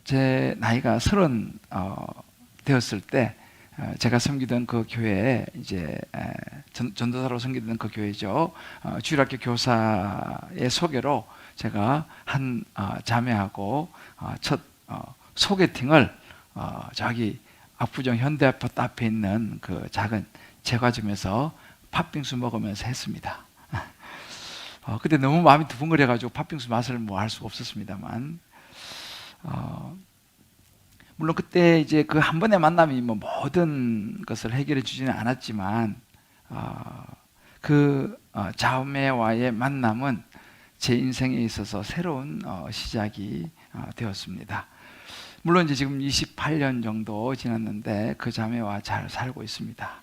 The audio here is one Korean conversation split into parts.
제 나이가 30 되었을 때 제가 섬기던 그 교회에 이제 전도사로 섬기던 그 교회죠. 주일학교 교사의 소개로 제가 한 자매하고 첫 소개팅을 저기 압구정 현대아파트 앞에 있는 그 작은 제과점에서 팥빙수 먹으면서 했습니다. 그때 너무 마음이 두근거려가지고 팥빙수 맛을 뭐 알 수가 없었습니다만, 물론 그때 이제 그 한 번의 만남이 뭐 모든 것을 해결해 주지는 않았지만, 그 자매와의 만남은 제 인생에 있어서 새로운 시작이 되었습니다. 물론 이제 지금 28년 정도 지났는데 그 자매와 잘 살고 있습니다.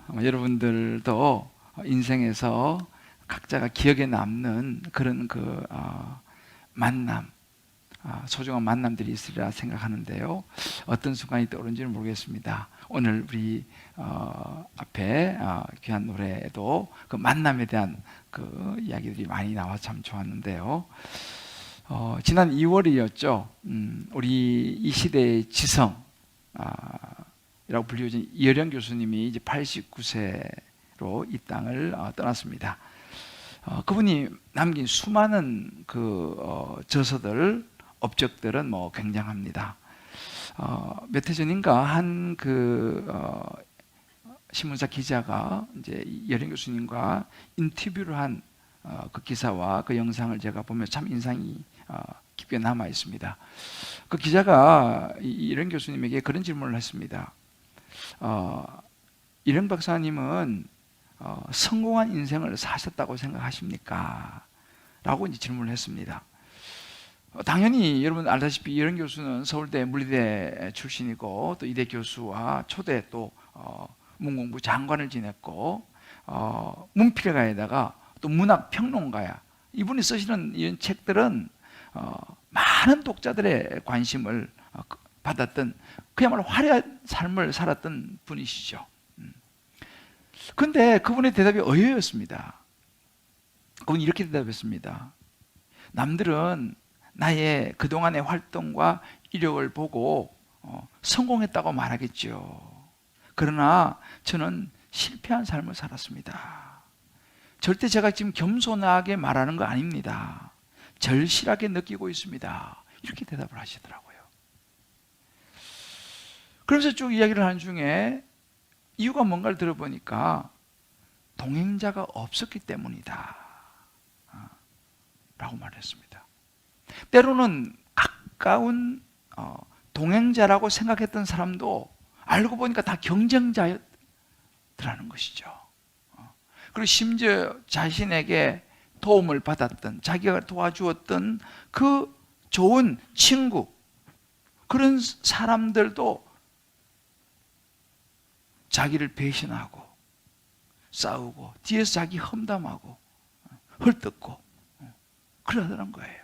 아마 여러분들도 인생에서 각자가 기억에 남는 그런 그 만남, 소중한 만남들이 있으리라 생각하는데요. 어떤 순간이 떠오른지는 모르겠습니다. 오늘 우리 앞에 귀한 노래에도 그 만남에 대한 그 이야기들이 많이 나와서 참 좋았는데요. 지난 2월이었죠. 우리 이 시대의 지성 이라고 불리워진 이어령 교수님이 이제 89세로 이 땅을 떠났습니다. 그분이 남긴 수많은 그 저서들, 업적들은 뭐 굉장합니다. 몇 해 전인가 한 그 신문사 기자가 이제 이어령 교수님과 인터뷰를 한 그 기사와 그 영상을 제가 보면 참 인상이 깊게 남아 있습니다. 그 기자가 이어령 교수님에게 그런 질문을 했습니다. 이령 박사님은 성공한 인생을 사셨다고 생각하십니까? 라고 이제 질문을 했습니다. 당연히 여러분 알다시피 이령 교수는 서울대 물리대 출신이고 또 이대 교수와 초대 또 문공부 장관을 지냈고 문필가에다가 또 문학평론가야. 이분이 쓰시는 이런 책들은 많은 독자들의 관심을 받았던 그야말로 화려한 삶을 살았던 분이시죠. 그런데 그분의 대답이 의외였습니다. 그분이 이렇게 대답했습니다. 남들은 나의 그동안의 활동과 이력을 보고 성공했다고 말하겠죠. 그러나 저는 실패한 삶을 살았습니다. 절대 제가 지금 겸손하게 말하는 거 아닙니다. 절실하게 느끼고 있습니다. 이렇게 대답을 하시더라고요. 그러면서 쭉 이야기를 하는 중에 이유가 뭔가를 들어보니까 동행자가 없었기 때문이다 라고 말했습니다. 때로는 가까운 동행자라고 생각했던 사람도 알고 보니까 다 경쟁자였더라는 것이죠. 그리고 심지어 자신에게 도움을 받았던, 자기가 도와주었던 그 좋은 친구, 그런 사람들도 자기를 배신하고 싸우고 뒤에서 자기 험담하고 헐뜯고 그러더란 거예요.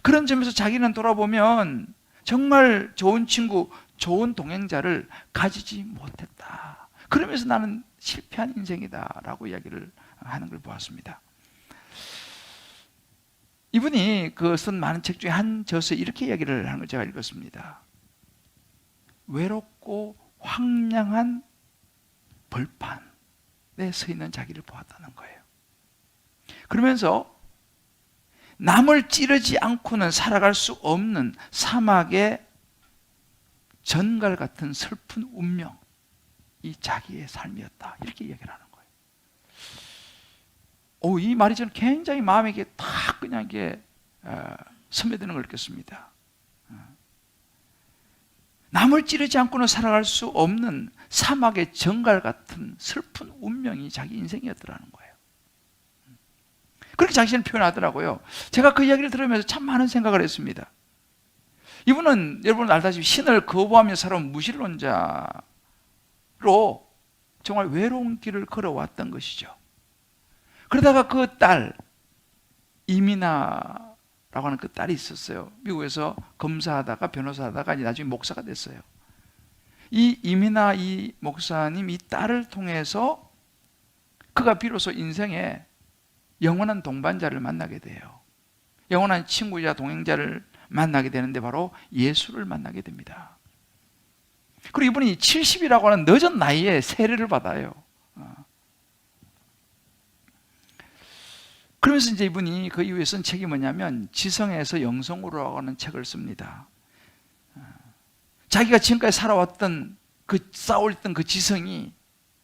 그런 점에서 자기는 돌아보면 정말 좋은 친구, 좋은 동행자를 가지지 못했다. 그러면서 나는 실패한 인생이다 라고 이야기를 하는 걸 보았습니다. 이분이 그 쓴 많은 책 중에 한 저서에 이렇게 이야기를 하는 걸 제가 읽었습니다. 외롭고 황량한 벌판에 서 있는 자기를 보았다는 거예요. 그러면서 남을 찌르지 않고는 살아갈 수 없는 사막의 전갈 같은 슬픈 운명, 이 자기의 삶이었다. 이렇게 얘기를 하는 거예요. 이 말이 저는 굉장히 마음에 탁 그냥 이게 스며드는 걸 느꼈습니다. 남을 찌르지 않고는 살아갈 수 없는 사막의 정갈 같은 슬픈 운명이 자기 인생이었더라는 거예요. 그렇게 자신을 표현하더라고요. 제가 그 이야기를 들으면서 참 많은 생각을 했습니다. 이분은 여러분 알다시피 신을 거부하며 살아온 무신론자로 정말 외로운 길을 걸어왔던 것이죠. 그러다가 그 딸 이민아라고 하는 그 딸이 있었어요. 미국에서 검사하다가 변호사하다가 나중에 목사가 됐어요. 이 이민아 이 목사님 이 딸을 통해서 그가 비로소 인생에 영원한 동반자를 만나게 돼요. 영원한 친구자 동행자를 만나게 되는데 바로 예수를 만나게 됩니다. 그리고 이분이 70이라고 하는 늦은 나이에 세례를 받아요. 그러면서 이제 이분이 그 이후에 쓴 책이 뭐냐면 지성에서 영성으로 하는 책을 씁니다. 자기가 지금까지 살아왔던 쌓아올렸던 그 지성이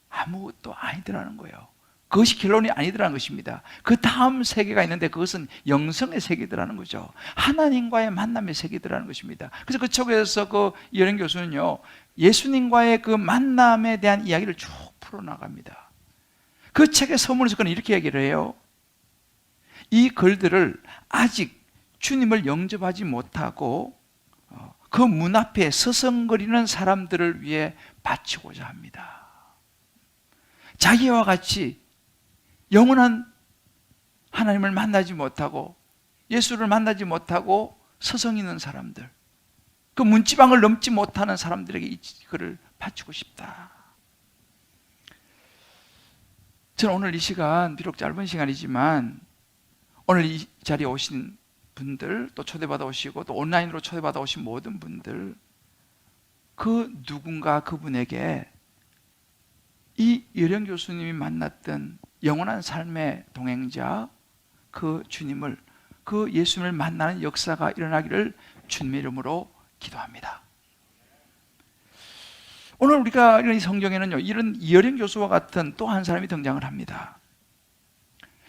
아무것도 아니더라는 거예요. 그것이 결론이 아니더라는 것입니다. 그 다음 세계가 있는데 그것은 영성의 세계더라는 거죠. 하나님과의 만남의 세계더라는 것입니다. 그래서 그 책에서 그 이어령 교수는요, 예수님과의 그 만남에 대한 이야기를 쭉 풀어나갑니다. 그 책의 서문에서 그는 이렇게 얘기를 해요. 이 글들을 아직 주님을 영접하지 못하고 그 문 앞에 서성거리는 사람들을 위해 바치고자 합니다. 자기와 같이 영원한 하나님을 만나지 못하고 예수를 만나지 못하고 서성이는 사람들, 그 문지방을 넘지 못하는 사람들에게 이 글을 바치고 싶다. 저는 오늘 이 시간, 비록 짧은 시간이지만 오늘 이 자리에 오신 분들, 또 초대받아 오시고 또 온라인으로 초대받아 오신 모든 분들, 그 누군가 그분에게 이 이어령 교수님이 만났던 영원한 삶의 동행자, 그 주님을, 그 예수님을 만나는 역사가 일어나기를 주님의 이름으로 기도합니다. 오늘 우리가 읽은 이 성경에는요, 이런 이어령 교수와 같은 또 한 사람이 등장을 합니다.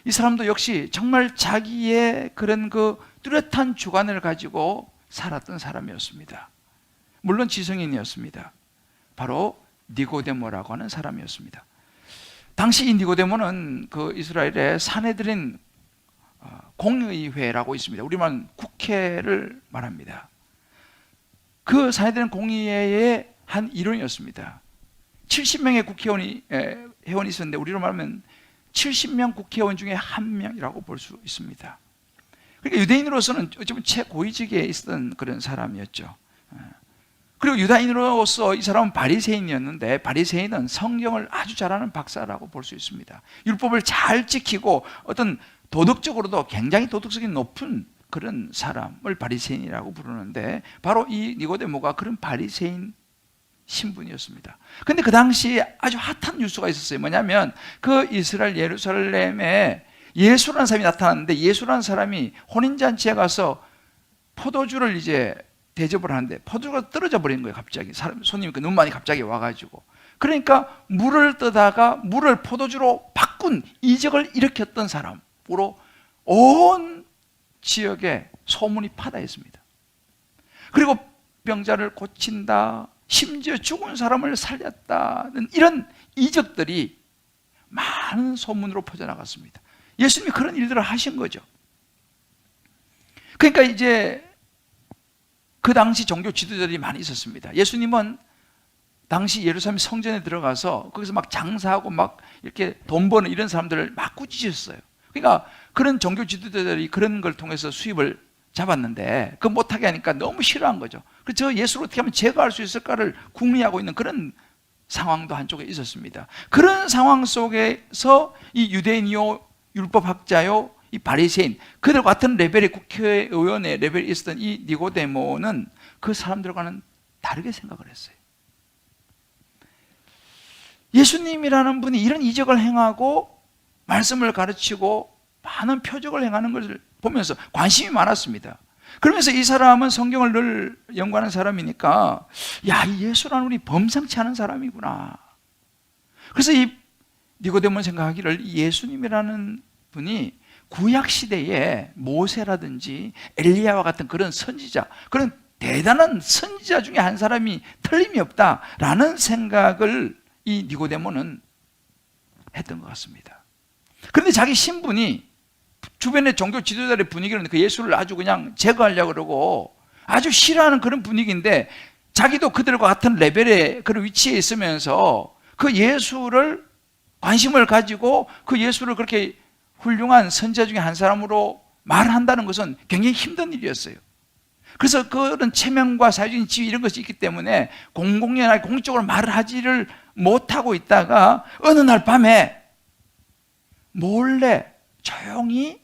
이 사람도 역시 정말 자기의 그런 그 뚜렷한 주관을 가지고 살았던 사람이었습니다. 물론 지성인이었습니다. 바로 니고데모라고 하는 사람이었습니다. 당시 이 니고데모는 그 이스라엘의 산헤드린 공의회라고 있습니다. 우리말 국회를 말합니다. 그 산헤드린 공의회의 한 일원이었습니다. 70명의 국회의원이 회원이 있었는데 우리로 말하면 70명 국회의원 중에 한 명이라고 볼 수 있습니다. 그러니까 유대인으로서는 어쩌면 최고위직에 있었던 그런 사람이었죠. 그리고 유다인으로서 이 사람은 바리새인이었는데, 바리새인은 성경을 아주 잘하는 박사라고 볼 수 있습니다. 율법을 잘 지키고 어떤 도덕적으로도 굉장히 도덕성이 높은 그런 사람을 바리새인이라고 부르는데, 바로 이 니고데모가 그런 바리새인 신분이었습니다. 근데 그 당시 아주 핫한 뉴스가 있었어요. 뭐냐면 그 이스라엘 예루살렘에 예수라는 사람이 나타났는데, 예수라는 사람이 혼인잔치에 가서 포도주를 이제 대접을 하는데 포도주가 떨어져 버린 거예요. 갑자기 손님이 그 눈만이 갑자기 와가지고, 그러니까 물을 뜨다가 물을 포도주로 바꾼 이적을 일으켰던 사람으로 온 지역에 소문이 파다 있습니다. 그리고 병자를 고친다, 심지어 죽은 사람을 살렸다는 이런 이적들이 많은 소문으로 퍼져나갔습니다. 예수님이 그런 일들을 하신 거죠. 그러니까 이제 그 당시 종교 지도자들이 많이 있었습니다. 예수님은 당시 예루살렘 성전에 들어가서 거기서 막 장사하고 막 이렇게 돈 버는 이런 사람들을 막 꾸짖으셨어요. 그러니까 그런 종교 지도자들이 그런 걸 통해서 수입을 잡았는데 그거 못하게 하니까 너무 싫어한 거죠. 그래서 저 예수를 어떻게 하면 제거할 수 있을까를 궁리하고 있는 그런 상황도 한쪽에 있었습니다. 그런 상황 속에서 이 유대인이요, 율법학자요, 이 바리새인, 그들 같은 레벨의 국회의원의 레벨에 있었던 이 니고데모는 그 사람들과는 다르게 생각을 했어요. 예수님이라는 분이 이런 이적을 행하고 말씀을 가르치고 많은 표적을 행하는 것을 보면서 관심이 많았습니다. 그러면서 이 사람은 성경을 늘 연구하는 사람이니까, 야, 이 예수라는 분이 범상치 않은 사람이구나. 그래서 이 니고데모는 생각하기를 예수님이라는 분이 구약시대에 모세라든지 엘리야와 같은 그런 선지자, 그런 대단한 선지자 중에 한 사람이 틀림이 없다라는 생각을 이 니고데모는 했던 것 같습니다. 그런데 자기 신분이 주변의 종교 지도자들의 분위기는 그 예수를 아주 그냥 제거하려고 그러고 아주 싫어하는 그런 분위기인데, 자기도 그들과 같은 레벨의 그런 위치에 있으면서 그 예수를 관심을 가지고 그 예수를 그렇게 훌륭한 선지자 중에 한 사람으로 말한다는 것은 굉장히 힘든 일이었어요. 그래서 그런 체면과 사회적인 지위 이런 것이 있기 때문에 공공연하게 공적으로 말을 하지를 못하고 있다가 어느 날 밤에 몰래 조용히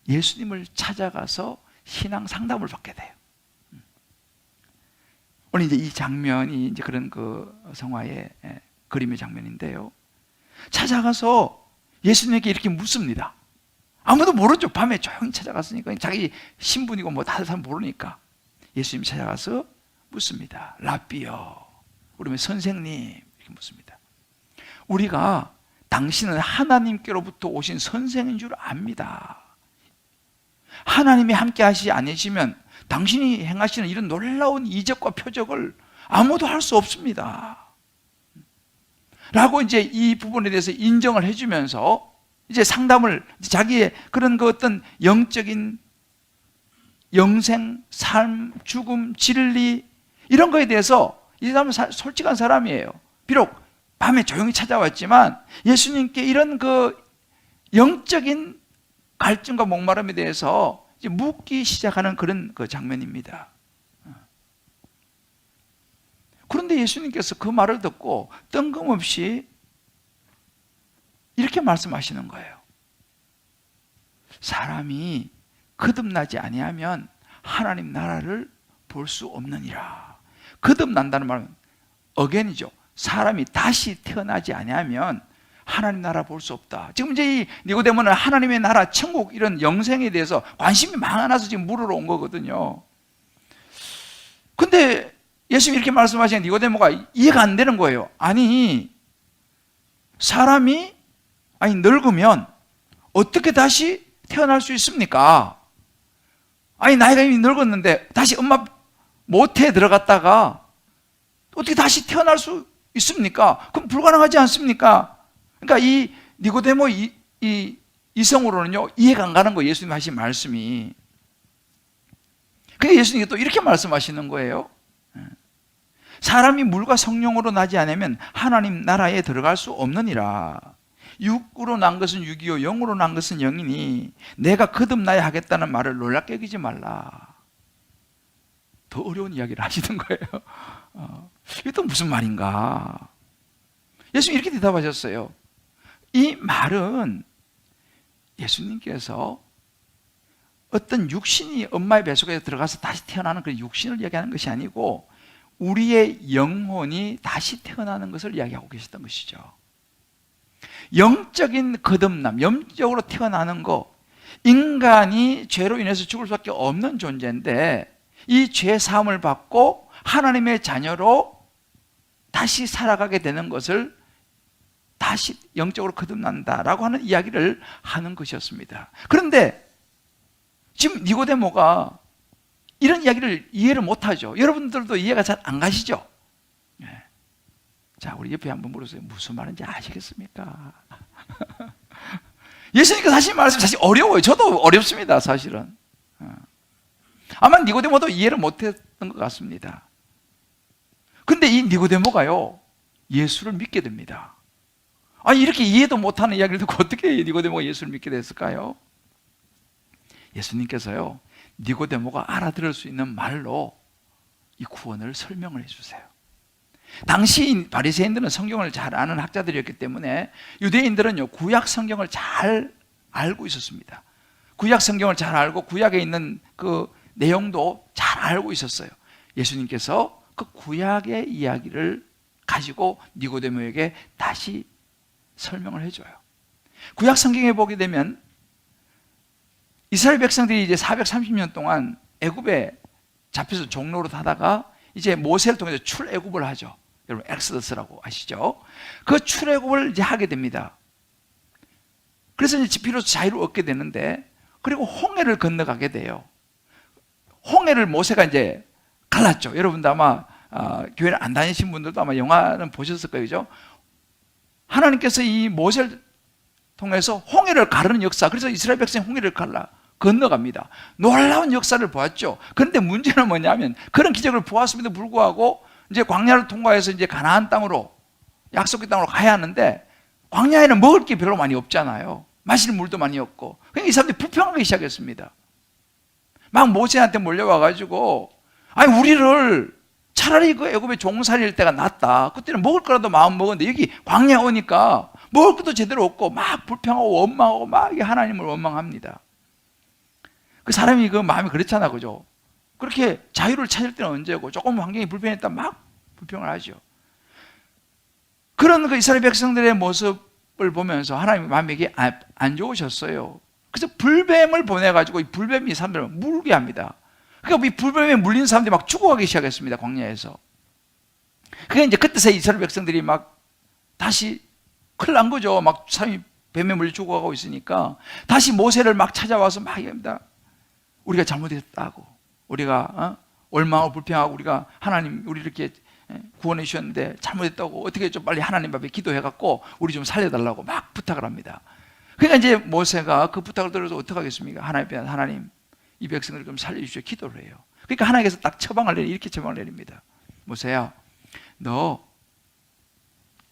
예수님을 찾아가서 신앙 상담을 받게 돼요. 오늘 이제 이 장면이 이제 그런 그 성화의 그림의 장면인데요. 찾아가서 예수님에게 이렇게 묻습니다. 아무도 모르죠. 밤에 조용히 찾아갔으니까 자기 신분이고 뭐 다른 사람 모르니까 예수님 찾아가서 묻습니다. 라삐여, 그러면 선생님 이렇게 묻습니다. 우리가 당신은 하나님께로부터 오신 선생인 줄 압니다. 하나님이 함께 하시지 않으시면 당신이 행하시는 이런 놀라운 이적과 표적을 아무도 할 수 없습니다. 라고 이제 이 부분에 대해서 인정을 해주면서 이제 상담을, 자기의 그런 그 어떤 영적인 영생, 삶, 죽음, 진리 이런 거에 대해서 이 사람은 솔직한 사람이에요. 비록 밤에 조용히 찾아왔지만 예수님께 이런 그 영적인 갈증과 목마름에 대해서 이제 묻기 시작하는 그런 그 장면입니다. 그런데 예수님께서 그 말을 듣고 뜬금없이 이렇게 말씀하시는 거예요. 사람이 거듭나지 아니하면 하나님 나라를 볼 수 없느니라. 거듭난다는 말은 어겐이죠. 사람이 다시 태어나지 아니하면 하나님 나라 볼 수 없다. 지금 이제 이 니고데모는 하나님의 나라, 천국 이런 영생에 대해서 관심이 많아서 지금 물으러 온 거거든요. 근데 예수님이 이렇게 말씀하시는 니고데모가 이해가 안 되는 거예요. 아니, 사람이 늙으면 어떻게 다시 태어날 수 있습니까? 아니, 나이가 이미 늙었는데 다시 엄마 모태에 들어갔다가 어떻게 다시 태어날 수 있습니까? 그럼 불가능하지 않습니까? 그러니까 이 니고데모 이성으로는요 이해가 안 가는 거예요. 예수님 하신 말씀이. 그러니까 예수님이 또 이렇게 말씀하시는 거예요. 사람이 물과 성령으로 나지 않으면 하나님 나라에 들어갈 수 없느니라. 육으로 난 것은 육이요 영으로 난 것은 영이니 내가 거듭나야 하겠다는 말을 놀랍게 여기지 말라. 더 어려운 이야기를 하시는 거예요. 이게 또 무슨 말인가? 예수님이 이렇게 대답하셨어요. 이 말은 예수님께서 어떤 육신이 엄마의 뱃속에 들어가서 다시 태어나는 그 육신을 이야기하는 것이 아니고 우리의 영혼이 다시 태어나는 것을 이야기하고 계셨던 것이죠. 영적인 거듭남, 영적으로 태어나는 것, 인간이 죄로 인해서 죽을 수밖에 없는 존재인데 이 죄 사함을 받고 하나님의 자녀로 다시 살아가게 되는 것을 다시 영적으로 거듭난다라고 하는 이야기를 하는 것이었습니다. 그런데 지금 니고데모가 이런 이야기를 이해를 못하죠. 여러분들도 이해가 잘 안 가시죠? 네. 자, 우리 옆에 한번 물어보세요. 무슨 말인지 아시겠습니까? 예수님께서 하신 말씀이 사실 어려워요. 저도 어렵습니다, 사실은. 아마 니고데모도 이해를 못했던 것 같습니다. 근데 이 니고데모가요 예수를 믿게 됩니다. 아니, 이렇게 이해도 못하는 이야기를 듣고 어떻게 니고데모가 예수를 믿게 됐을까요? 예수님께서요 니고데모가 알아들을 수 있는 말로 이 구원을 설명을 해주세요. 당시 바리새인들은 성경을 잘 아는 학자들이었기 때문에 유대인들은요 구약 성경을 잘 알고 있었습니다. 구약 성경을 잘 알고 구약에 있는 그 내용도 잘 알고 있었어요. 예수님께서 그 구약의 이야기를 가지고 니고데모에게 다시 설명을 해줘요. 구약 성경에 보게 되면 이스라엘 백성들이 이제 430년 동안 애굽에 잡혀서 종로로 타다가 이제 모세를 통해서 출애굽을 하죠. 여러분 엑스더스라고 아시죠? 그 출애굽을 이제 하게 됩니다. 그래서 이제 비로소 자유를 얻게 되는데 그리고 홍해를 건너가게 돼요. 홍해를 모세가 이제 갈랐죠. 여러분도 아마 교회를 안 다니신 분들도 아마 영화는 보셨을 거예요, 그죠? 하나님께서 이 모세를 통해서 홍해를 가르는 역사, 그래서 이스라엘 백성이 홍해를 건너갑니다. 놀라운 역사를 보았죠. 그런데 문제는 뭐냐면 그런 기적을 보았음에도 불구하고 이제 광야를 통과해서 이제 가나안 땅으로 약속의 땅으로 가야 하는데 광야에는 먹을 게 별로 많이 없잖아요. 마실 물도 많이 없고. 그러니까 이 사람들이 불평하기 시작했습니다. 막 모세한테 몰려와가지고 아니 우리를 차라리 그 애굽에 종살이일 때가 낫다. 그때는 먹을 거라도 마음 먹었는데 여기 광야 오니까 먹을 것도 제대로 없고 막 불평하고 원망하고 막 하나님을 원망합니다. 그 사람이 그 마음이 그렇잖아, 그죠? 그렇게 자유를 찾을 때는 언제고, 조금 환경이 불편했다 막 불평을 하죠. 그런 그 이스라엘 백성들의 모습을 보면서 하나님의 마음이 안 좋으셨어요. 그래서 불뱀을 보내가지고 이 불뱀이 이 사람들을 물게 합니다. 그러니까 이 불뱀에 물린 사람들이 막 죽어가기 시작했습니다, 광야에서. 그게 이제 그때서 이스라엘 백성들이 막 다시 큰일 난 거죠. 막 사람이 뱀에 물려 죽어가고 있으니까 다시 모세를 막 찾아와서 막 얘기합니다. 우리가 잘못했다고. 우리가 원망하고 불평하고 우리가 하나님 우리 이렇게 구원해 주셨는데 잘못했다고 어떻게 좀 빨리 하나님 앞에 기도해갖고 우리 좀 살려달라고 막 부탁을 합니다. 그러니까 이제 모세가 그 부탁을 들어서 어떻게 하겠습니까? 하나님 이 백성을 좀 살려주시오 기도를 해요. 그러니까 하나님께서 딱 처방을 내리 이렇게 처방을 내립니다. 모세야, 너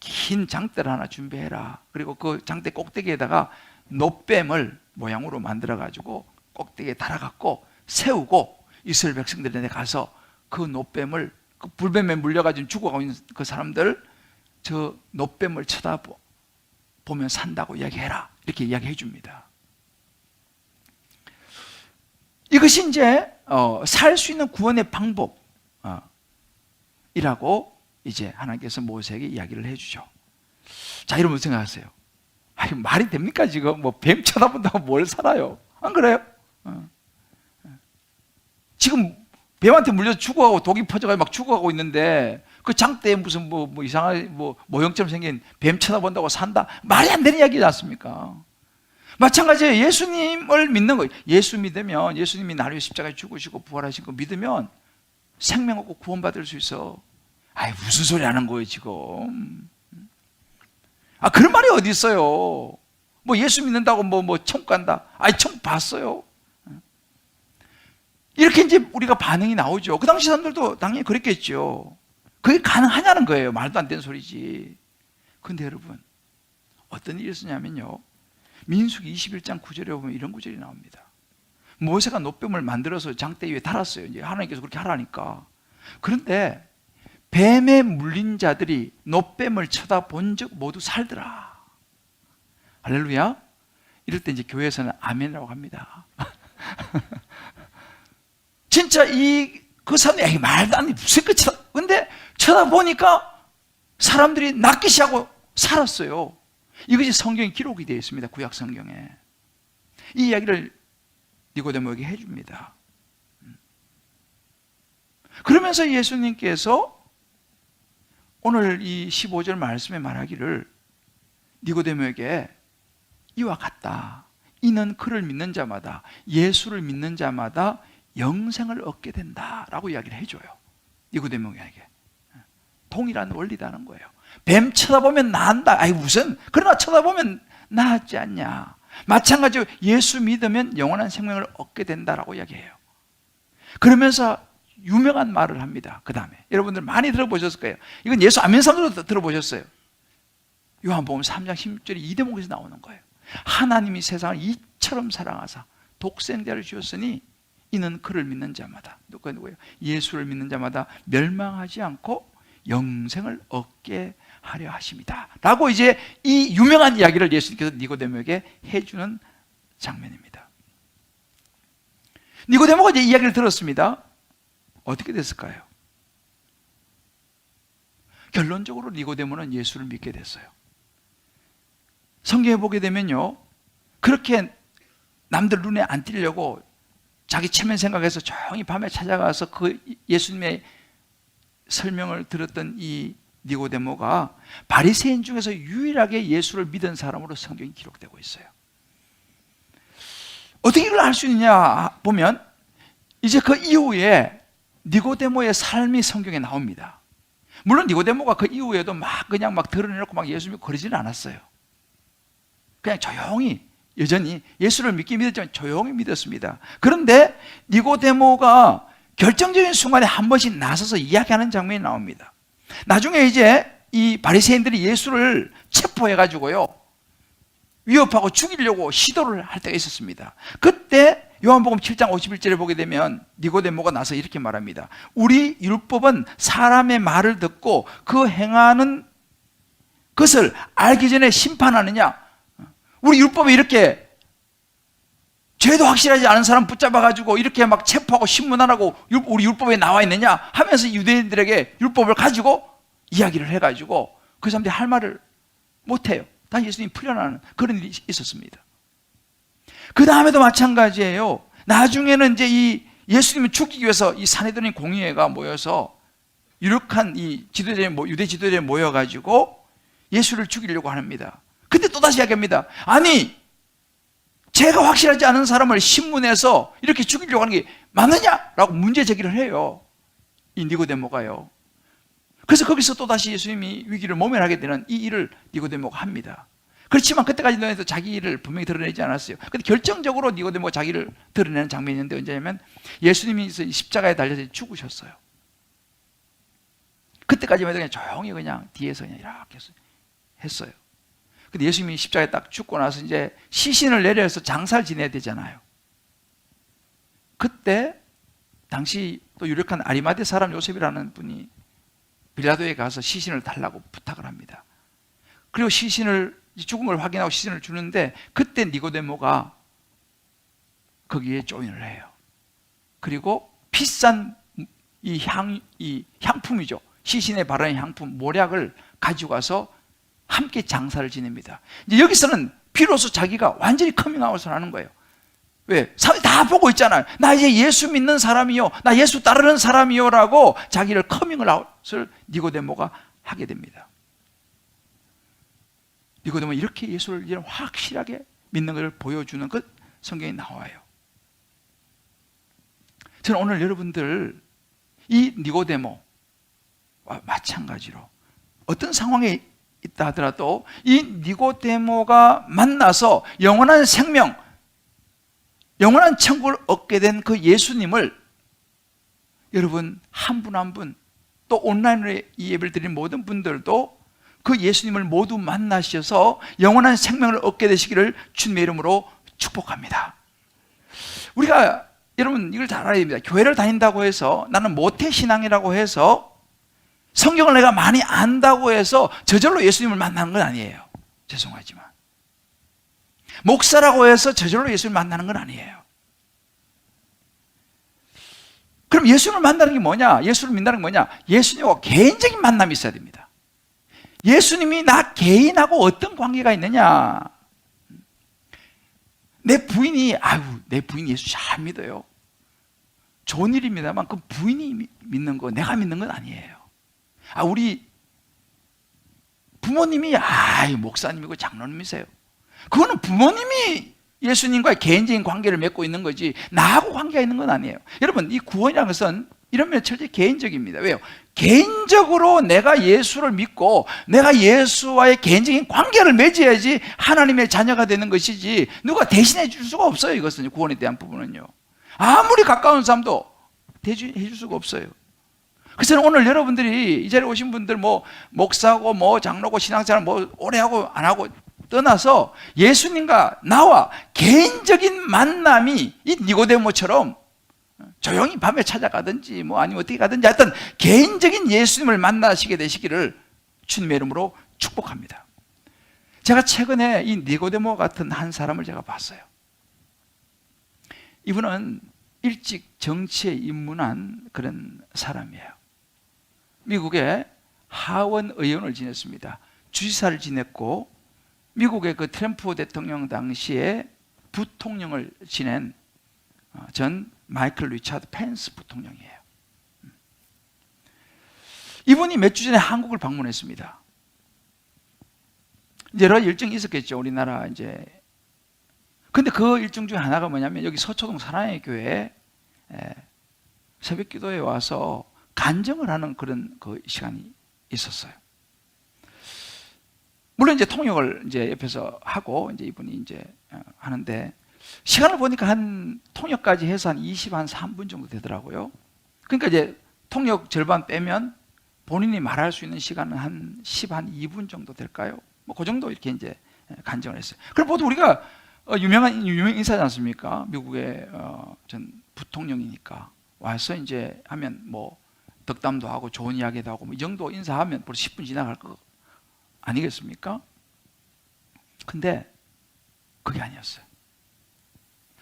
긴 장대를 하나 준비해라. 그리고 그 장대 꼭대기에다가 놋뱀을 모양으로 만들어가지고 꼭대기에 달아갖고 세우고 이스라엘 백성들한테 가서 그 놋뱀을 그 불뱀에 물려가지고 죽어가고 있는 그 사람들 저 놋뱀을 쳐다보면 산다고 이야기해라. 이렇게 이야기해 줍니다. 이것이 이제 살 수 있는 구원의 방법이라고 이제 하나님께서 모세에게 이야기를 해주죠. 자, 여러분 생각하세요. 아니, 말이 됩니까 지금? 뭐 뱀 쳐다본다고 뭘 살아요? 안 그래요? 지금 뱀한테 물려서 죽어가고 독이 퍼져가지고 막 죽어가고 있는데 그 장대에 무슨 뭐 이상한 모형처럼 생긴 뱀 쳐다본다고 산다? 말이 안 되는 이야기지 않습니까? 마찬가지예요. 예수님을 믿는 거예요. 예수 믿으면 예수님이 나를 위해 십자가에 죽으시고 부활하신 거 믿으면 생명 얻고 구원받을 수 있어. 아이, 무슨 소리 하는 거예요 지금? 그런 말이 어디 있어요? 뭐 예수 믿는다고 뭐 천국 간다? 아이, 천국 봤어요. 이렇게 이제 우리가 반응이 나오죠. 그 당시 사람들도 당연히 그랬겠죠. 그게 가능하냐는 거예요. 말도 안 되는 소리지. 근데 여러분, 어떤 일이 있었냐면요, 민수기 21장 9절에 보면 이런 구절이 나옵니다. 모세가 놋뱀을 만들어서 장대 위에 달았어요. 이제 하나님께서 그렇게 하라니까. 그런데 뱀에 물린 자들이 놋뱀을 쳐다본 적 모두 살더라. 할렐루야. 이럴 때 이제 교회에서는 아멘이라고 합니다. 진짜 그 사람이 말도 안 돼. 무슨 끝이야. 근데 쳐다보니까 사람들이 낫기 시작하고 살았어요. 이것이 성경에 기록이 되어 있습니다. 구약 성경에. 이 이야기를 니고데모에게 해줍니다. 그러면서 예수님께서 오늘 이 15절 말씀에 말하기를 니고데모에게 이와 같다. 이는 그를 믿는 자마다, 예수를 믿는 자마다 영생을 얻게 된다라고 이야기를 해줘요. 니고데모에게. 동일한 원리라는 거예요. 뱀 쳐다보면 나은다. 아이, 무슨, 그러나 쳐다보면 나았지 않냐. 마찬가지로 예수 믿으면 영원한 생명을 얻게 된다라고 이야기해요. 그러면서 유명한 말을 합니다. 그 다음에 여러분들 많이 들어보셨을 거예요. 이건 예수 안 믿는 사람들도 들어보셨어요. 요한복음 3장 16절에 이 대목에서 나오는 거예요. 하나님이 세상을 이처럼 사랑하사 독생자를 주었으니 이는 그를 믿는 자마다, 누구예요? 예수를 믿는 자마다 멸망하지 않고 영생을 얻게 하려 하십니다 라고 이제 이 유명한 이야기를 예수님께서 니고데모에게 해주는 장면입니다. 니고데모가 이제 이야기를 들었습니다. 어떻게 됐을까요? 결론적으로 니고데모는 예수를 믿게 됐어요. 성경에 보게 되면요, 그렇게 남들 눈에 안 띄려고 자기 체면 생각해서 조용히 밤에 찾아가서 그 예수님의 설명을 들었던 이 니고데모가 바리새인 중에서 유일하게 예수를 믿은 사람으로 성경이 기록되고 있어요. 어떻게 이걸 알 수 있느냐 보면 이제 그 이후에 니고데모의 삶이 성경에 나옵니다. 물론 니고데모가 그 이후에도 그냥 드러내놓고 예수 믿고 그러지는 않았어요. 그냥 조용히 여전히 예수를 믿긴 믿었지만 조용히 믿었습니다. 그런데 니고데모가 결정적인 순간에 한 번씩 나서서 이야기하는 장면이 나옵니다. 나중에 이제 이 바리새인들이 예수를 체포해가지고요, 위협하고 죽이려고 시도를 할 때가 있었습니다. 그때 요한복음 7장 51절에 보게 되면 니고데모가 나서 이렇게 말합니다. 우리 율법은 사람의 말을 듣고 그 행하는 것을 알기 전에 심판하느냐? 우리 율법에 이렇게 죄도 확실하지 않은 사람 붙잡아가지고 이렇게 막 체포하고 신문하라고 우리 율법에 나와 있느냐 하면서 유대인들에게 율법을 가지고 이야기를 해가지고 그 사람들이 할 말을 못해요. 다 예수님이 풀려나는 그런 일이 있었습니다. 그 다음에도 마찬가지예요. 나중에는 이제 이 예수님을 죽이기 위해서 이 산헤드린 공의회가 모여서 유력한 이 지도자들, 유대 지도자들이 모여가지고 예수를 죽이려고 합니다. 근데 또다시 이야기합니다. 아니, 죄가 확실하지 않은 사람을 신문에서 이렇게 죽이려고 하는 게 맞느냐라고 문제 제기를 해요. 이 니고데모가요. 그래서 거기서 또다시 예수님이 위기를 모면하게 되는 이 일을 니고데모가 합니다. 그렇지만 그때까지는 해도 자기 일을 분명히 드러내지 않았어요. 근데 결정적으로 니고데모가 자기를 드러내는 장면이 있는데 언제냐면 예수님이 십자가에 달려서 죽으셨어요. 그때까지만 해도 그냥 조용히 그냥 뒤에서 그냥 이렇게 했어요. 근데 예수님이 십자가에 딱 죽고 나서 이제 시신을 내려서 장사를 지내야 되잖아요. 그때 당시 또 유력한 아리마대 사람 요셉이라는 분이 빌라도에 가서 시신을 달라고 부탁을 합니다. 그리고 시신을 죽음을 확인하고 시신을 주는데 그때 니고데모가 거기에 조인을 해요. 그리고 비싼 이 향품이죠. 시신에 바르는 향품, 모략을 가지고 와서 함께 장사를 지냅니다. 이제 여기서는 비로소 자기가 완전히 커밍아웃을 하는 거예요. 왜? 사람들이 다 보고 있잖아요. 나 이제 예수 믿는 사람이요, 나 예수 따르는 사람이요 라고 자기를 커밍아웃을 니고데모가 하게 됩니다. 니고데모는 이렇게 예수를 이제 확실하게 믿는 것을 보여주는 것 성경에 나와요. 저는 오늘 여러분들 이 니고데모와 마찬가지로 어떤 상황에 있다 하더라도 이 니고데모가 만나서 영원한 생명, 영원한 천국을 얻게 된 그 예수님을 여러분 한 분 한 분, 또 온라인으로 이 예배를 드린 모든 분들도 그 예수님을 모두 만나셔서 영원한 생명을 얻게 되시기를 주님의 이름으로 축복합니다. 우리가 여러분 이걸 잘 알아야 됩니다. 교회를 다닌다고 해서 나는 모태신앙이라고 해서 성경을 내가 많이 안다고 해서 저절로 예수님을 만나는 건 아니에요. 죄송하지만 목사라고 해서 저절로 예수님을 만나는 건 아니에요. 그럼 예수님을 만나는 게 뭐냐? 예수를 믿는 게 뭐냐? 예수님과 개인적인 만남이 있어야 됩니다. 예수님이 나 개인하고 어떤 관계가 있느냐? 내 부인이 예수 잘 믿어요. 좋은 일입니다만 그 부인이 믿는 거 내가 믿는 건 아니에요. 우리 부모님이 목사님이고 장로님이세요. 그거는 부모님이 예수님과의 개인적인 관계를 맺고 있는 거지 나하고 관계가 있는 건 아니에요. 여러분 이 구원이라는 것은 이런 면에 철저히 개인적입니다. 왜요? 개인적으로 내가 예수를 믿고 내가 예수와의 개인적인 관계를 맺어야지 하나님의 자녀가 되는 것이지 누가 대신해 줄 수가 없어요. 이것은 구원에 대한 부분은요. 아무리 가까운 사람도 대신해 줄 수가 없어요. 그래서 오늘 여러분들이 이 자리에 오신 분들 목사고 장로고 신앙생활 오래 하고 안 하고 떠나서 예수님과 나와 개인적인 만남이 이 니고데모처럼 조용히 밤에 찾아가든지 아니면 어떻게 가든지 하여튼 개인적인 예수님을 만나시게 되시기를 주님의 이름으로 축복합니다. 제가 최근에 이 니고데모 같은 한 사람을 제가 봤어요. 이분은 일찍 정치에 입문한 그런 사람이에요. 미국의 하원 의원을 지냈습니다. 주지사를 지냈고 미국의 그 트럼프 대통령 당시에 부통령을 지낸 전 마이클 리차드 펜스 부통령이에요. 이분이 몇 주 전에 한국을 방문했습니다. 여러 일정이 있었겠죠. 우리나라 이제. 근데 그 일정 중에 하나가 뭐냐면 여기 서초동 사랑의 교회에 새벽 기도에 와서 간증을 하는 그런 그 시간이 있었어요. 물론 이제 통역을 이제 옆에서 하고 이제 이분이 이제 하는데 시간을 보니까 한 통역까지 해서 한 23분 정도 되더라고요. 그러니까 이제 통역 절반 빼면 본인이 말할 수 있는 시간은 한 12분 정도 될까요? 그 정도 이렇게 이제 간증을 했어요. 그럼 보통 우리가 유명 인사지 않습니까? 미국의 전 부통령이니까 와서 이제 하면 덕담도 하고 좋은 이야기도 하고 이 정도 인사하면 벌써 10분 지나갈 거 아니겠습니까? 근데 그게 아니었어요.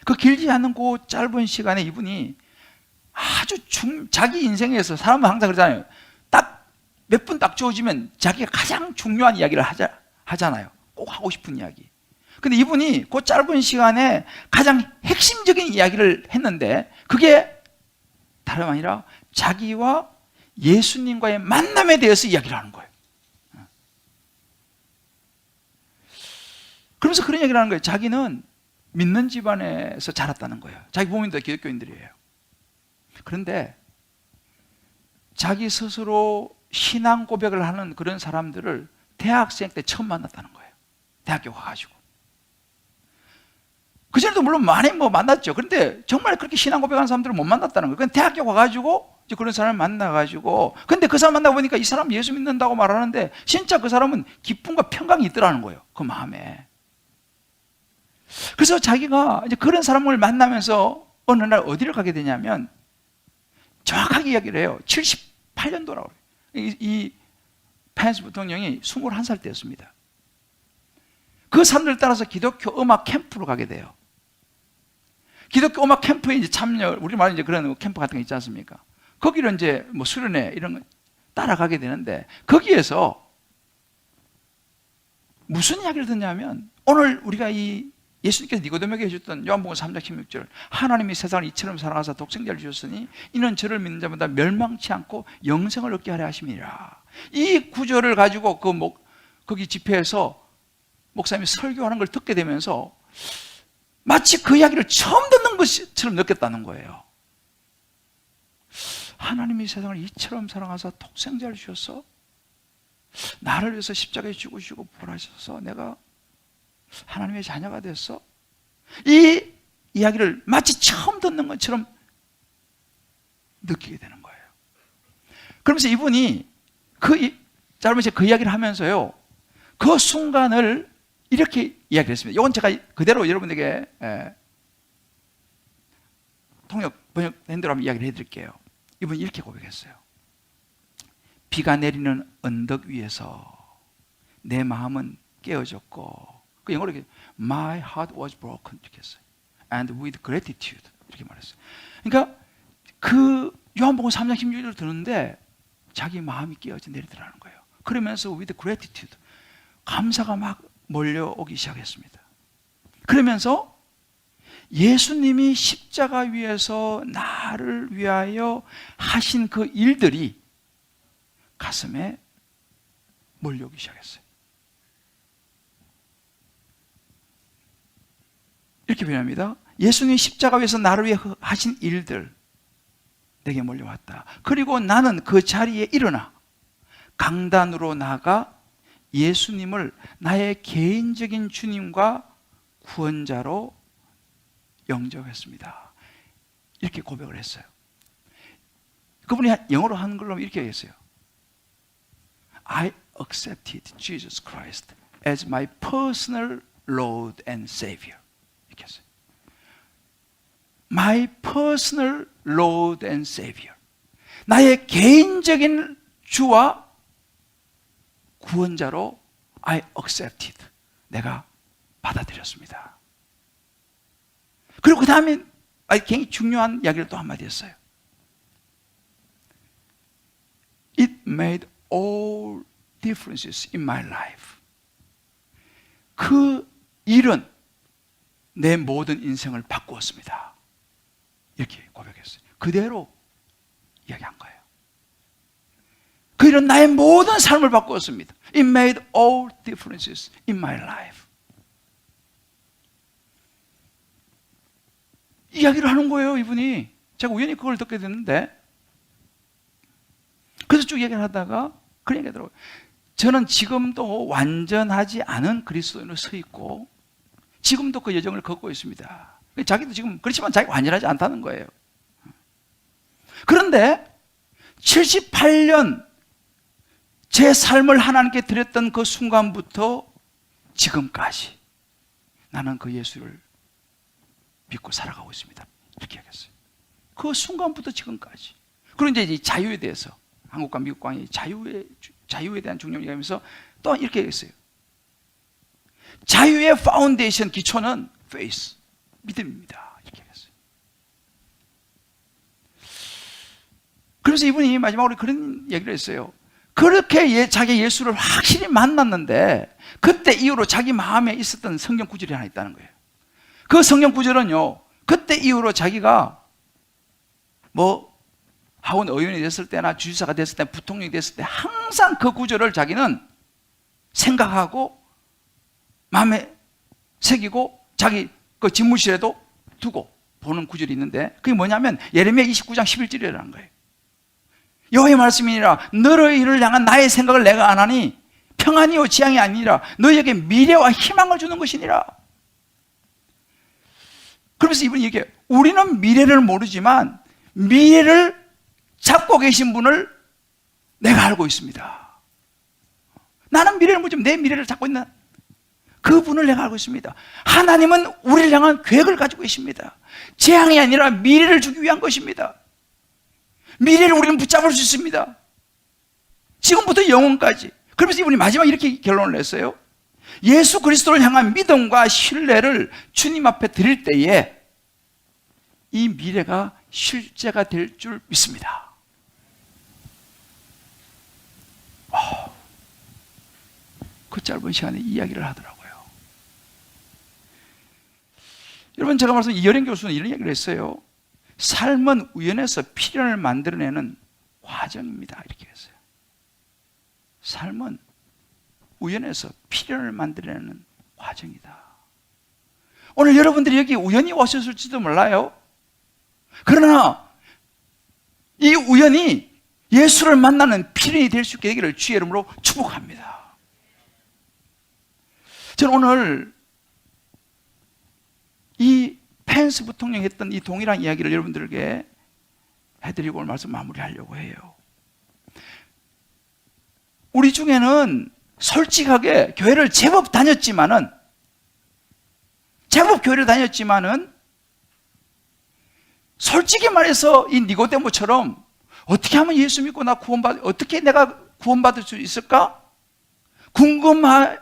그 길지 않은 그 짧은 시간에 이분이 아주 자기 인생에서, 사람은 항상 그러잖아요. 딱 몇 분 딱 주어지면 자기가 가장 중요한 이야기를 하잖아요. 꼭 하고 싶은 이야기. 근데 이분이 그 짧은 시간에 가장 핵심적인 이야기를 했는데, 그게 다름 아니라 자기와 예수님과의 만남에 대해서 이야기를 하는 거예요. 그러면서 그런 얘기를 하는 거예요. 자기는 믿는 집안에서 자랐다는 거예요. 자기 부모님도 기독교인들이에요. 그런데 자기 스스로 신앙 고백을 하는 그런 사람들을 대학생 때 처음 만났다는 거예요. 대학교 가가지고. 그전에도 물론 많이 만났죠. 그런데 정말 그렇게 신앙 고백하는 사람들을 못 만났다는 거예요. 그냥 대학교 가가지고 이제 그런 사람을 만나가지고, 근데 그 사람 만나보니까 이 사람 예수 믿는다고 말하는데 진짜 그 사람은 기쁨과 평강이 있더라는 거예요. 그 마음에. 그래서 자기가 이제 그런 사람을 만나면서 어느 날 어디를 가게 되냐면, 정확하게 이야기를 해요. 78년도라고 그래요. 이 펜스 부통령이 21살 때였습니다. 그 사람들 따라서 기독교 음악 캠프로 가게 돼요. 기독교 음악 캠프에 이제 참여, 우리말로 이제 그런 캠프 같은 거 있지 않습니까? 거기를 이제 수련회 이런 거 따라가게 되는데, 거기에서 무슨 이야기를 듣냐면, 오늘 우리가 이 예수님께서 니고데모에게 해줬던 요한복음 3장 16절, 하나님이 세상을 이처럼 사랑하사 독생자를 주셨으니 이는 저를 믿는 자마다 멸망치 않고 영생을 얻게 하려 하심이라. 이 구절을 가지고 거기 집회에서 목사님이 설교하는 걸 듣게 되면서 마치 그 이야기를 처음 듣는 것처럼 느꼈다는 거예요. 하나님이 세상을 이처럼 사랑하사 독생자를 주셔서 나를 위해서 십자가에 죽으시고 부활하셔서 내가 하나님의 자녀가 됐어? 이 이야기를 마치 처음 듣는 것처럼 느끼게 되는 거예요. 그러면서 이분이 짧은 시간 그 이야기를 하면서요, 그 순간을 이렇게 이야기를 했습니다. 이건 제가 그대로 여러분에게 번역된 대로 한번 이야기를 해드릴게요. 이분이 이렇게 고백했어요. 비가 내리는 언덕 위에서 내 마음은 깨어졌고, 그 영어로 My heart was broken 이렇게 했어요. And with gratitude 이렇게 말했어요. 그러니까 그 요한복음 3장 16절을 듣는데 자기 마음이 깨어져 내리더라는 거예요. 그러면서 with gratitude, 감사가 막 몰려오기 시작했습니다. 그러면서 예수님이 십자가 위에서 나를 위하여 하신 그 일들이 가슴에 몰려오기 시작했어요. 이렇게 표현합니다. 예수님이 십자가 위에서 나를 위해 하신 일들 내게 몰려왔다. 그리고 나는 그 자리에 일어나 강단으로 나가 예수님을 나의 개인적인 주님과 구원자로 영접했습니다. 이렇게 고백을 했어요. 그분이 영어로 한글로 이렇게 했어요. I accepted Jesus Christ as my personal Lord and Savior. 이렇게 했어요. My personal Lord and Savior. 나의 개인적인 주와 구원자로 I accepted. 내가 받아들였습니다. 그리고 그 다음에 굉장히 중요한 이야기를 또 한마디 했어요. It made all differences in my life. 그 일은 내 모든 인생을 바꾸었습니다. 이렇게 고백했어요. 그대로 이야기한 거예요. 그 일은 나의 모든 삶을 바꾸었습니다. It made all differences in my life. 이야기를 하는 거예요, 이분이. 제가 우연히 그걸 듣게 됐는데, 그래서 쭉 얘기를 하다가 그런 얘기가 들어요. 저는 지금도 완전하지 않은 그리스도인으로 서 있고 지금도 그 여정을 걷고 있습니다. 자기도 지금 그렇지만 자기가 완전하지 않다는 거예요. 그런데 78년 제 삶을 하나님께 드렸던 그 순간부터 지금까지 나는 그 예수를 믿고 살아가고 있습니다. 이렇게 얘기했어요. 그 순간부터 지금까지. 그리고 이제 이 자유에 대해서 한국과 미국 광의 자유에 대한 중요함을 얘기하면서 또 이렇게 얘기했어요. 자유의 파운데이션 기초는 faith, 믿음입니다. 그래서 이분이 마지막으로 그런 얘기를 했어요. 그렇게 자기 예수를 확실히 만났는데 그때 이후로 자기 마음에 있었던 성경 구절이 하나 있다는 거예요. 그 성경 구절은요, 그때 이후로 자기가 뭐 하원 의원이 됐을 때나 주지사가 됐을 때, 부통령이 됐을 때 항상 그 구절을 자기는 생각하고 마음에 새기고 자기 그 집무실에도 두고 보는 구절이 있는데, 그게 뭐냐면 예레미야 29장 11절이라는 거예요. 여호와의 말씀이니라 너의 일을 향한 나의 생각을 내가 안 하니 평안이요 지향이 아니라 너희에게 미래와 희망을 주는 것이니라. 그러면서 이분이 얘기해요. 우리는 미래를 모르지만 미래를 잡고 계신 분을 내가 알고 있습니다. 나는 미래를 모르지만 내 미래를 잡고 있는 그 분을 내가 알고 있습니다. 하나님은 우리를 향한 계획을 가지고 계십니다. 재앙이 아니라 미래를 주기 위한 것입니다. 미래를 우리는 붙잡을 수 있습니다. 지금부터 영원까지. 그러면서 이분이 마지막 이렇게 결론을 냈어요. 예수 그리스도를 향한 믿음과 신뢰를 주님 앞에 드릴 때에 이 미래가 실제가 될 줄 믿습니다. 그 짧은 시간에 이야기를 하더라고요. 여러분, 제가 말씀 이여령 교수는 이런 얘기를 했어요. 삶은 우연에서 필연을 만들어내는 과정입니다. 이렇게 했어요. 삶은 우연에서 필연을 만들어내는 과정이다. 오늘 여러분들이 여기 우연히 오셨을지도 몰라요. 그러나 이 우연이 예수를 만나는 필연이 될 수 있게 되기를 주의 이름으로 축복합니다. 저는 오늘 이 펜스 부통령이 했던 이 동일한 이야기를 여러분들에게 해드리고 오늘 말씀 마무리하려고 해요. 우리 중에는 솔직하게 교회를 제법 교회를 다녔지만은 솔직히 말해서 이 니고데모처럼 어떻게 하면 예수 믿고 어떻게 내가 구원받을 수 있을까? 궁금한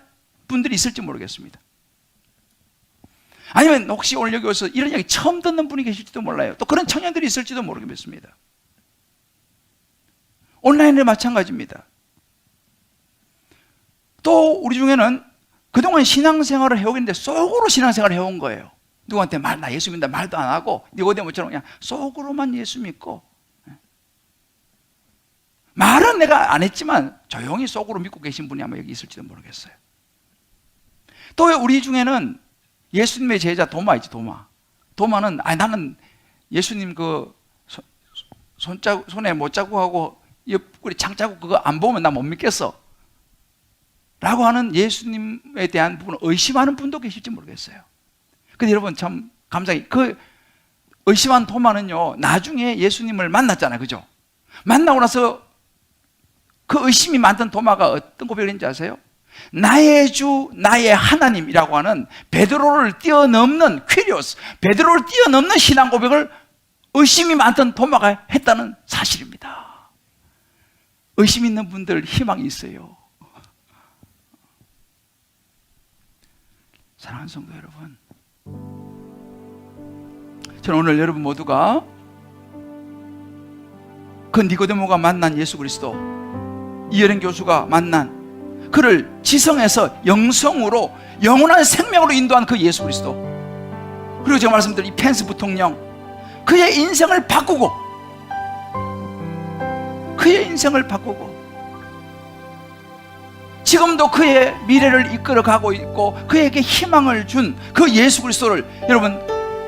분들이 있을지 모르겠습니다. 아니면 혹시 오늘 여기 와서 이런 이야기 처음 듣는 분이 계실지도 몰라요. 또 그런 청년들이 있을지도 모르겠습니다. 온라인도 마찬가지입니다. 또 우리 중에는 그동안 신앙생활을 해오겠는데 속으로 신앙생활을 해온 거예요. 누구한테 나 예수 믿는다 말도 안 하고 니고데모처럼 그냥 속으로만 예수 믿고, 말은 내가 안 했지만 조용히 속으로 믿고 계신 분이 아마 여기 있을지도 모르겠어요. 또 우리 중에는 예수님의 제자 도마 있지, 도마는 나는 예수님 그 손에 못자국하고 옆구리 창자국 그거 안 보면 나 못 믿겠어 라고 하는 예수님에 대한 부분을 의심하는 분도 계실지 모르겠어요. 근데 여러분 참 감사히 그 의심한 도마는요, 나중에 예수님을 만났잖아요. 그죠? 만나고 나서 그 의심이 많던 도마가 어떤 고백을 했는지 아세요? 나의 주, 나의 하나님이라고 하는 베드로를 뛰어넘는 퀴리오스, 베드로를 뛰어넘는 신앙 고백을 의심이 많던 도마가 했다는 사실입니다. 의심 있는 분들 희망이 있어요. 사랑하는 성도 여러분, 저는 오늘 여러분 모두가 그 니고데모가 만난 예수 그리스도, 이여령 교수가 만난 그를 지성에서 영성으로 영원한 생명으로 인도한 그 예수 그리스도, 그리고 제가 말씀드린 이 펜스 부통령, 그의 인생을 바꾸고 지금도 그의 미래를 이끌어가고 있고 그에게 희망을 준 그 예수 그리스도를 여러분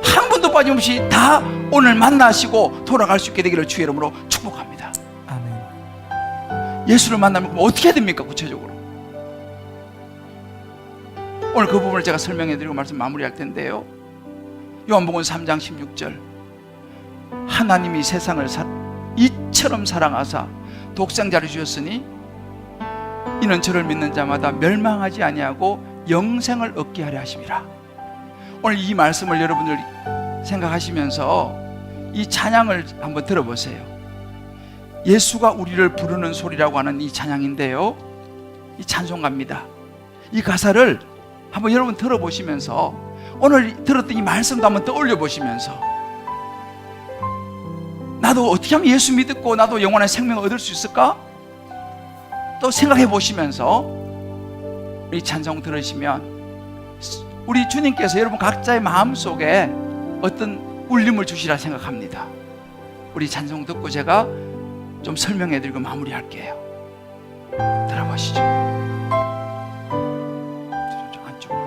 한 분도 빠짐없이 다 오늘 만나시고 돌아갈 수 있게 되기를 주의 이름으로 축복합니다. 아멘. 예수를 만나면 어떻게 해야 됩니까? 구체적으로 오늘 그 부분을 제가 설명해드리고 말씀 마무리할 텐데요, 요한복음 3장 16절, 하나님이 세상을 이처럼 사랑하사 독생자를 주셨으니 이는 저를 믿는 자마다 멸망하지 아니하고 영생을 얻게 하려 하심이라. 오늘 이 말씀을 여러분들 생각하시면서 이 찬양을 한번 들어보세요. 예수가 우리를 부르는 소리라고 하는 이 찬양인데요, 이 찬송가입니다. 이 가사를 한번 여러분 들어보시면서 오늘 들었던 이 말씀도 한번 떠올려 보시면서 나도 어떻게 하면 예수 믿고 나도 영원한 생명을 얻을 수 있을까? 또 생각해 보시면서 이 찬송 들으시면 우리 주님께서 여러분 각자의 마음속에 어떤 울림을 주시라 생각합니다. 우리 찬송 듣고 제가 좀 설명해 드리고 마무리할게요. 들어보시죠. 좀 안쪽으로.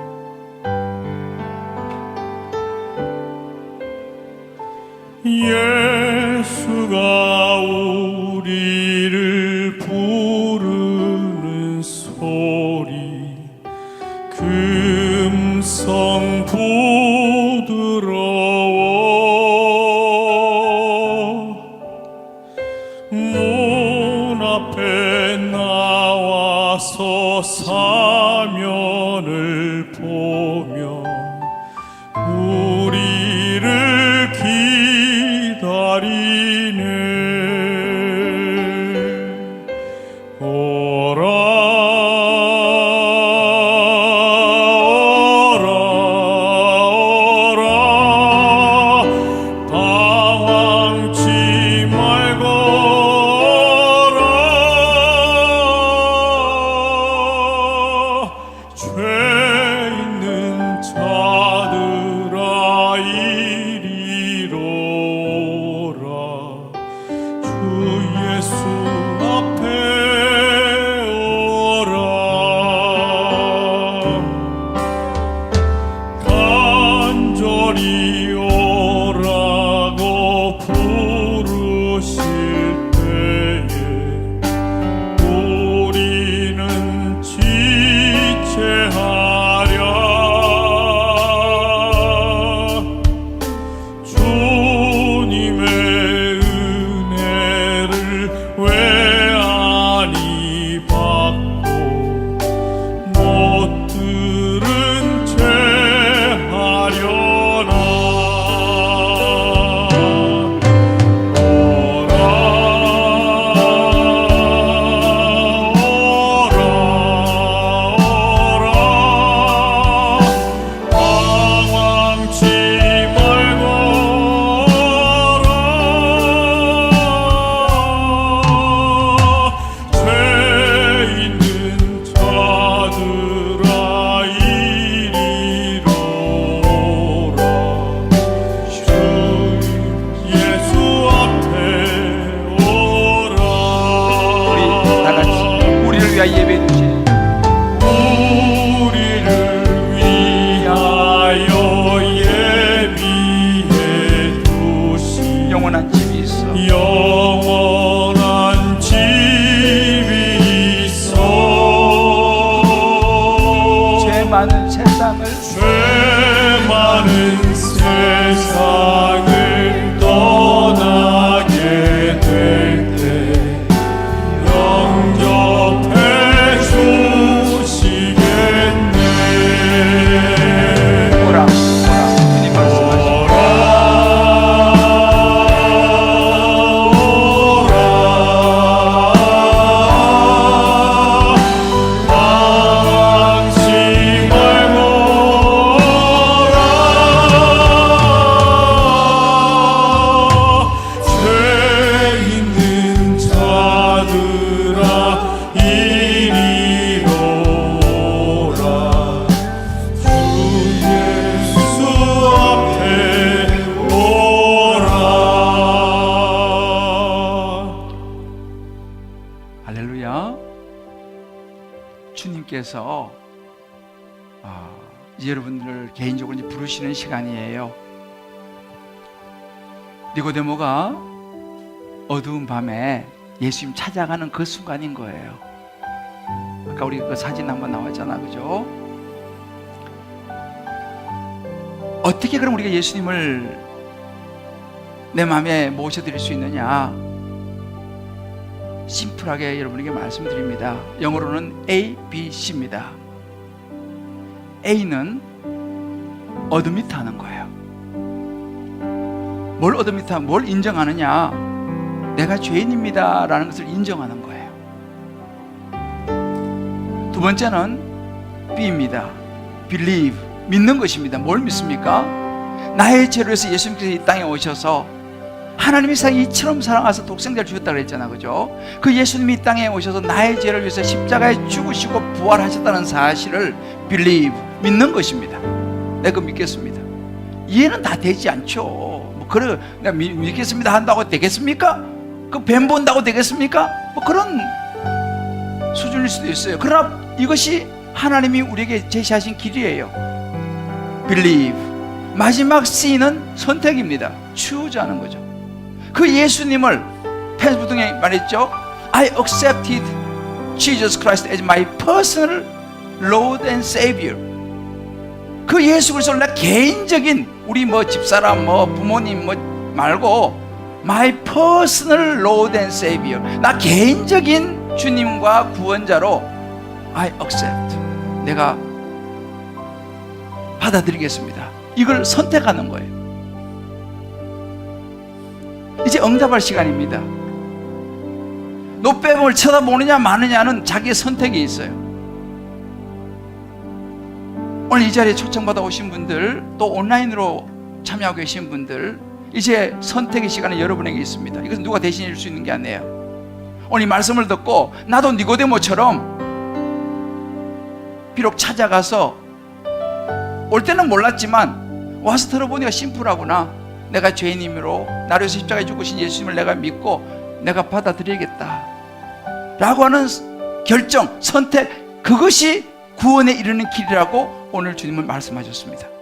예수가 우리를 부르는 소리 금성 부드러워 문 앞에 나와서 사면을 보며 우리를 기다리네. 오라 오라 오라 당황치 말고 오라 죄 있는 자들아 이리로 오라 주 예수 앞에 오라 간절히 오라고 부르실 때에 우리는 지체하랴 주님의 은혜를 왜 아니 받고 못 들은 채 하려나. 오라 오라 당황치 말고 오라 죄 있는 자들아 이리로 오라 주 예수 앞에 오라. 우리 다 같이 우리를 위하여 예배해 주신 우리를 위하여 예비해 두신 영원한 집이 있어. 영원한 집이 있어. 죄 많은 세상을 죄 많은 세상을 떠나게 될 때 영접해 주시겠네. 오라 오라 주님 말씀하시죠. 오라 오라 당황치 말고 오라 죄 있는 자들아 이리로 오라 주 예수 앞에 오라. 할렐루야. 주님께서 이제 여러분들을 개인적으로 이제 부르시는 시간이에요. 니고데모가 어두운 밤에 예수님 찾아가는 그 순간인 거예요. 아까 우리 그 사진 한번 나왔잖아, 그죠? 어떻게 그럼 우리가 예수님을 내 마음에 모셔드릴 수 있느냐? 심플하게 여러분에게 말씀드립니다. 영어로는 A, B, C입니다. A는 어드미트 하는 거예요. 뭘 어드미트 하면 뭘 인정하느냐? 내가 죄인입니다 라는 것을 인정하는 거예요. 두 번째는 B입니다. Believe, 믿는 것입니다. 뭘 믿습니까? 나의 죄로 해서 예수님께서 이 땅에 오셔서 하나님이 세상 이처럼 사랑하사 독생자를 주셨다 그랬잖아, 그죠? 그 예수님이 이 땅에 오셔서 나의 죄를 위해서 십자가에 죽으시고 부활하셨다는 사실을 believe, 믿는 것입니다. 내가 믿겠습니다. 이해는 다 되지 않죠. 뭐 그래, 내가 믿겠습니다 한다고 되겠습니까? 그 뱀 본다고 되겠습니까? 뭐 그런 수준일 수도 있어요. 그러나 이것이 하나님이 우리에게 제시하신 길이에요. believe. 마지막 C는 선택입니다. choose 하는 거죠. 그 예수님을 페이스북에 말했죠. I accepted Jesus Christ as my personal Lord and Savior. 그 예수 그리스도를 나 개인적인, 우리 뭐 집사람 뭐 부모님 뭐 말고 my personal Lord and Savior, 나 개인적인 주님과 구원자로 I accept, 내가 받아들이겠습니다. 이걸 선택하는 거예요. 이제 응답할 시간입니다. 노뱀을 쳐다보느냐 마느냐는 자기의 선택이 있어요. 오늘 이 자리에 초청받아 오신 분들, 또 온라인으로 참여하고 계신 분들, 이제 선택의 시간이 여러분에게 있습니다. 이것은 누가 대신해 줄 수 있는 게 아니에요. 오늘 이 말씀을 듣고 나도 니고데모처럼 비록 찾아가서 올 때는 몰랐지만 와서 들어보니까 심플하구나, 내가 죄인이므로 나를 위해서 십자가에 죽으신 예수님을 내가 믿고 내가 받아들이겠다 라고 하는 결정, 선택, 그것이 구원에 이르는 길이라고 오늘 주님은 말씀하셨습니다.